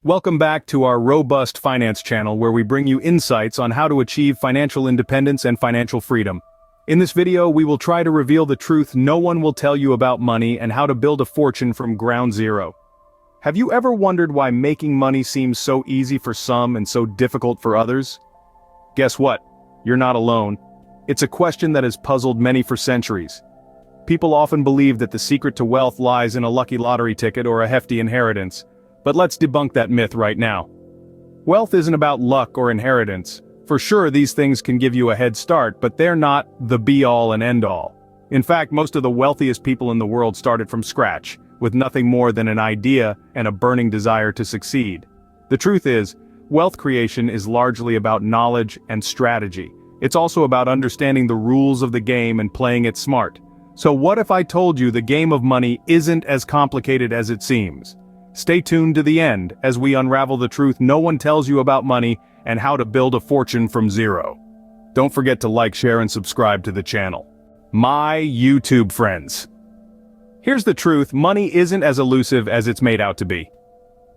Welcome back to our robust finance channel where we bring you insights on how to achieve financial independence and financial freedom. In this video, we will try to reveal the truth no one will tell you about money and how to build a fortune from ground zero. Have you ever wondered why making money seems so easy for some and so difficult for others? Guess what? You're not alone. It's a question that has puzzled many for centuries. People often believe that the secret to wealth lies in a lucky lottery ticket or a hefty inheritance. But let's debunk that myth right now. Wealth isn't about luck or inheritance. For sure, these things can give you a head start, but they're not the be-all and end-all. In fact, most of the wealthiest people in the world started from scratch, with nothing more than an idea and a burning desire to succeed. The truth is, wealth creation is largely about knowledge and strategy. It's also about understanding the rules of the game and playing it smart. So what if I told you the game of money isn't as complicated as it seems? Stay tuned to the end as we unravel the truth no one tells you about money and how to build a fortune from zero. Don't forget to like, share, and subscribe to the channel. My YouTube friends. Here's the truth, money isn't as elusive as it's made out to be.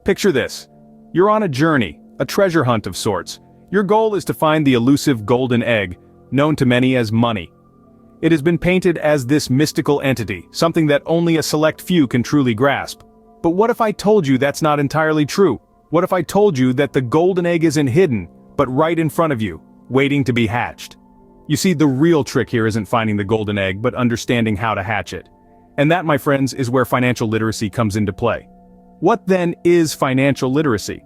Picture this. You're on a journey, a treasure hunt of sorts. Your goal is to find the elusive golden egg, known to many as money. It has been painted as this mystical entity, something that only a select few can truly grasp. But what if I told you that's not entirely true? What if I told you that the golden egg isn't hidden, but right in front of you, waiting to be hatched? You see, the real trick here isn't finding the golden egg, but understanding how to hatch it. And that, my friends, is where financial literacy comes into play. What then is financial literacy?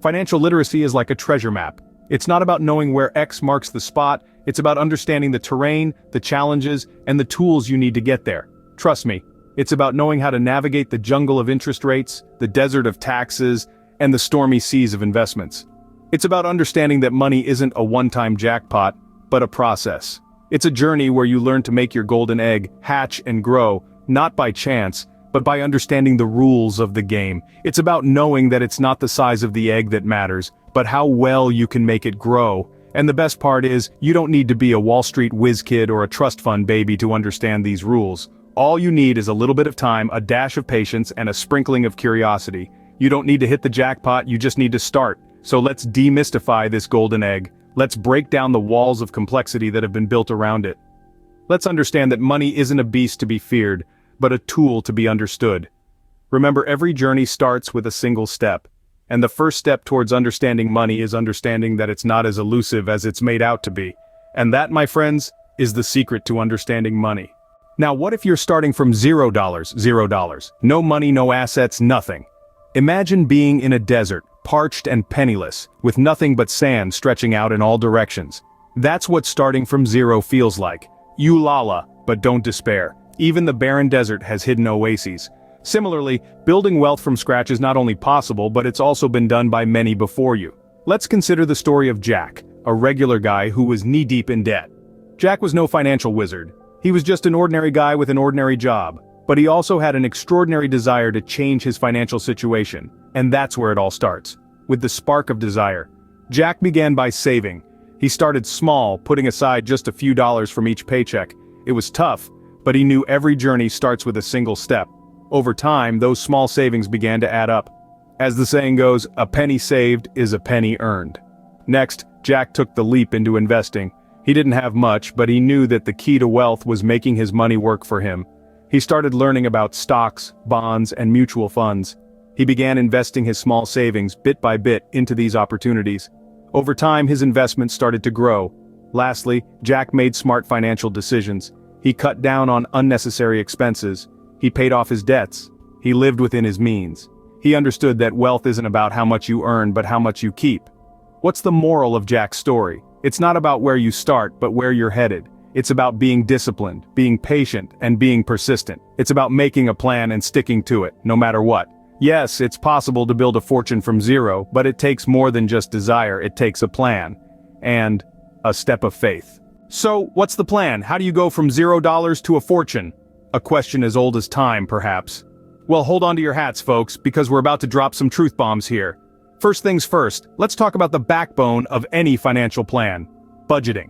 Financial literacy is like a treasure map. It's not about knowing where X marks the spot, it's about understanding the terrain, the challenges, and the tools you need to get there. Trust me. It's about knowing how to navigate the jungle of interest rates, the desert of taxes, and the stormy seas of investments. It's about understanding that money isn't a one-time jackpot, but a process. It's a journey where you learn to make your golden egg hatch and grow, not by chance, but by understanding the rules of the game. It's about knowing that it's not the size of the egg that matters, but how well you can make it grow. And the best part is, you don't need to be a Wall Street whiz kid or a trust fund baby to understand these rules. All you need is a little bit of time, a dash of patience, and a sprinkling of curiosity. You don't need to hit the jackpot, you just need to start. So let's demystify this golden egg. Let's break down the walls of complexity that have been built around it. Let's understand that money isn't a beast to be feared, but a tool to be understood. Remember, every journey starts with a single step. And the first step towards understanding money is understanding that it's not as elusive as it's made out to be. And that, my friends, is the secret to understanding money. Now what if you're starting from $0, no money, no assets, nothing? Imagine being in a desert, parched and penniless, with nothing but sand stretching out in all directions. That's what starting from zero feels like. Ulala, but don't despair. Even the barren desert has hidden oases. Similarly, building wealth from scratch is not only possible, but it's also been done by many before you. Let's consider the story of Jack, a regular guy who was knee-deep in debt. Jack was no financial wizard. He was just an ordinary guy with an ordinary job, but he also had an extraordinary desire to change his financial situation, and that's where it all starts, with the spark of desire. Jack began by saving. He started small, putting aside just a few dollars from each paycheck. It was tough, but he knew every journey starts with a single step. Over time, those small savings began to add up. As the saying goes, a penny saved is a penny earned. Next, Jack took the leap into investing. He didn't have much, but he knew that the key to wealth was making his money work for him. He started learning about stocks, bonds, and mutual funds. He began investing his small savings, bit by bit, into these opportunities. Over time, his investments started to grow. Lastly, Jack made smart financial decisions. He cut down on unnecessary expenses. He paid off his debts. He lived within his means. He understood that wealth isn't about how much you earn, but how much you keep. What's the moral of Jack's story? It's not about where you start, but where you're headed. It's about being disciplined, being patient, and being persistent. It's about making a plan and sticking to it, no matter what. Yes, it's possible to build a fortune from zero, but it takes more than just desire, it takes a plan. And a step of faith. So, what's the plan? How do you go from $0 to a fortune? A question as old as time, perhaps. Well, hold on to your hats, folks, because we're about to drop some truth bombs here. First things first, let's talk about the backbone of any financial plan: budgeting.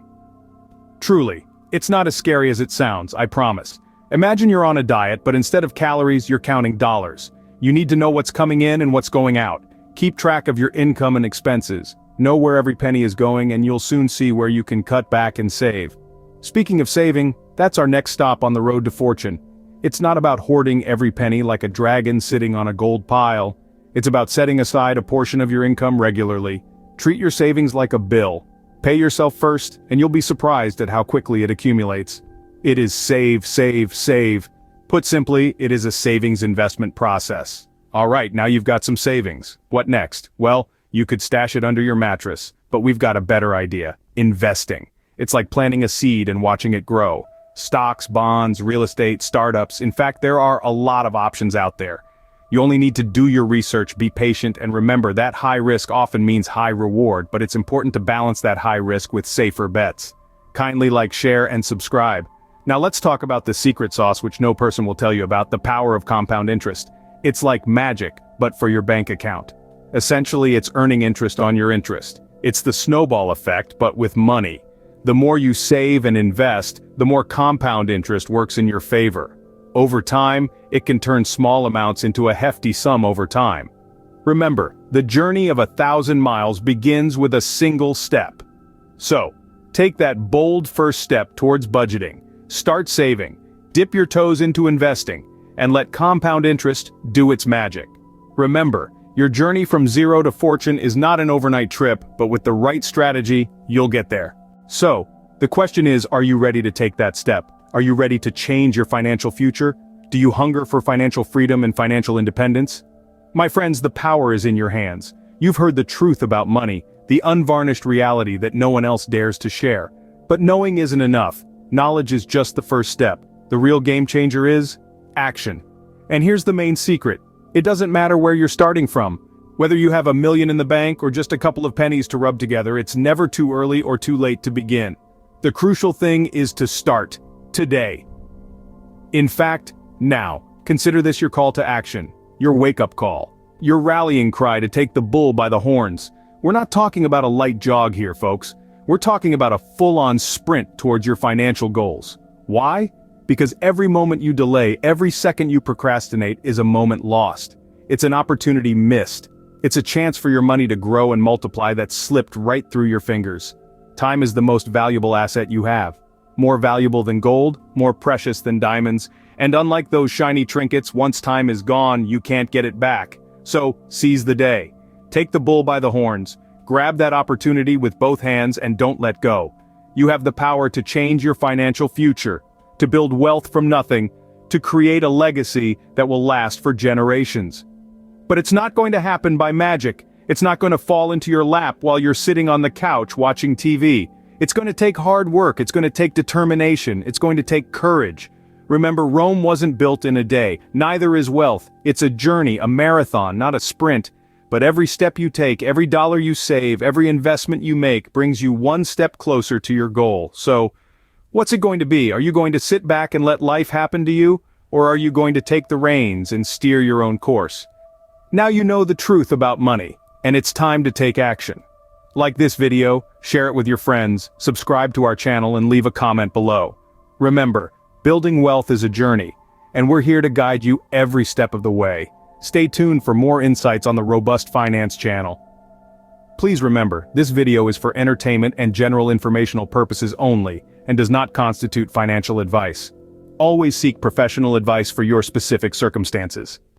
Truly, it's not as scary as it sounds, I promise. Imagine you're on a diet, but instead of calories, you're counting dollars. You need to know what's coming in and what's going out. Keep track of your income and expenses. Know where every penny is going, and you'll soon see where you can cut back and save. Speaking of saving, that's our next stop on the road to fortune. It's not about hoarding every penny like a dragon sitting on a gold pile. It's about setting aside a portion of your income regularly. Treat your savings like a bill. Pay yourself first, and you'll be surprised at how quickly it accumulates. It is save, save, save. Put simply, it is a savings investment process. All right, now you've got some savings. What next? Well, you could stash it under your mattress, but we've got a better idea. Investing. It's like planting a seed and watching it grow. Stocks, bonds, real estate, startups. In fact, there are a lot of options out there. You only need to do your research, be patient, and remember that high risk often means high reward, but it's important to balance that high risk with safer bets. Kindly like, share, and subscribe. Now let's talk about the secret sauce which no person will tell you about, the power of compound interest. It's like magic, but for your bank account. Essentially, it's earning interest on your interest. It's the snowball effect, but with money. The more you save and invest, the more compound interest works in your favor. Over time, it can turn small amounts into a hefty sum over time. Remember, the journey of 1,000 miles begins with a single step. So, take that bold first step towards budgeting. Start saving, dip your toes into investing, and let compound interest do its magic. Remember, your journey from zero to fortune is not an overnight trip, but with the right strategy, you'll get there. So, the question is, are you ready to take that step? Are you ready to change your financial future? Do you hunger for financial freedom and financial independence? My friends, the power is in your hands. You've heard the truth about money, the unvarnished reality that no one else dares to share. But knowing isn't enough. Knowledge is just the first step. The real game changer is action. And here's the main secret. It doesn't matter where you're starting from. Whether you have $1 million in the bank or just a couple of pennies to rub together, it's never too early or too late to begin. The crucial thing is to start today. In fact, now. Consider this your call to action, your wake-up call, your rallying cry to take the bull by the horns. We're not talking about a light jog here, folks. We're talking about a full-on sprint towards your financial goals. Why? Because every moment you delay, every second you procrastinate is a moment lost. It's an opportunity missed. It's a chance for your money to grow and multiply that slipped right through your fingers. Time is the most valuable asset you have. More valuable than gold, more precious than diamonds, and unlike those shiny trinkets, once time is gone, you can't get it back. So, seize the day. Take the bull by the horns. Grab that opportunity with both hands and don't let go. You have the power to change your financial future, to build wealth from nothing, to create a legacy that will last for generations. But it's not going to happen by magic. It's not going to fall into your lap while you're sitting on the couch watching TV. It's going to take hard work, it's going to take determination, it's going to take courage. Remember, Rome wasn't built in a day, neither is wealth. It's a journey, a marathon, not a sprint. But every step you take, every dollar you save, every investment you make brings you one step closer to your goal. So, what's it going to be? Are you going to sit back and let life happen to you? Or are you going to take the reins and steer your own course? Now you know the truth about money, and it's time to take action. Like this video, share it with your friends, subscribe to our channel, and leave a comment below. Remember, building wealth is a journey, and we're here to guide you every step of the way. Stay tuned for more insights on the Robust Finance channel. Please remember, this video is for entertainment and general informational purposes only, and does not constitute financial advice. Always seek professional advice for your specific circumstances.